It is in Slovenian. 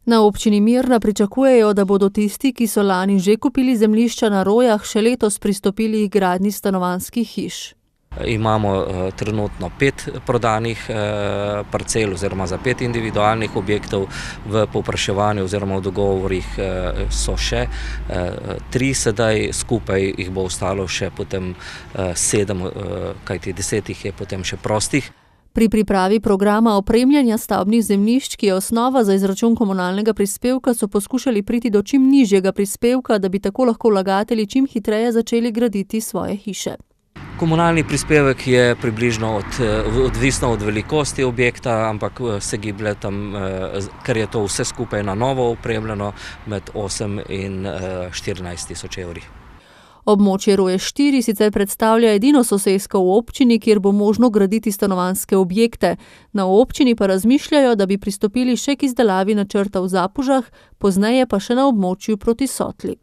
Na občini Mirna pričakujejo, da bodo tisti, ki so lani že kupili zemljišča na Rojah, še letos pristopili k gradnji stanovanjskih hiš. Imamo trenutno 5 prodanih parcel oziroma za 5 individualnih objektov, v povpraševanju oziroma v dogovorih so še 3 sedaj, skupaj jih bo ostalo še potem 7, kajti 10 jih je potem še prostih. Pri pripravi programa opremljanja stavbnih zemljišč, ki je osnova za izračun komunalnega prispevka, so poskušali priti do čim nižjega prispevka, da bi tako lahko vlagatelji čim hitreje začeli graditi svoje hiše. Komunalni prispevek je približno odvisno od velikosti objekta, ampak se giblje tam, ker je to vse skupaj na novo opremljeno, med 8 in 14 tisoč evri. Območje Roje 4 sicer predstavlja edino sosesko v občini, kjer bo možno graditi stanovanjske objekte. Na občini pa razmišljajo, da bi pristopili še k izdelavi načrta v Zapužah, pozneje pa še na območju proti Sotli.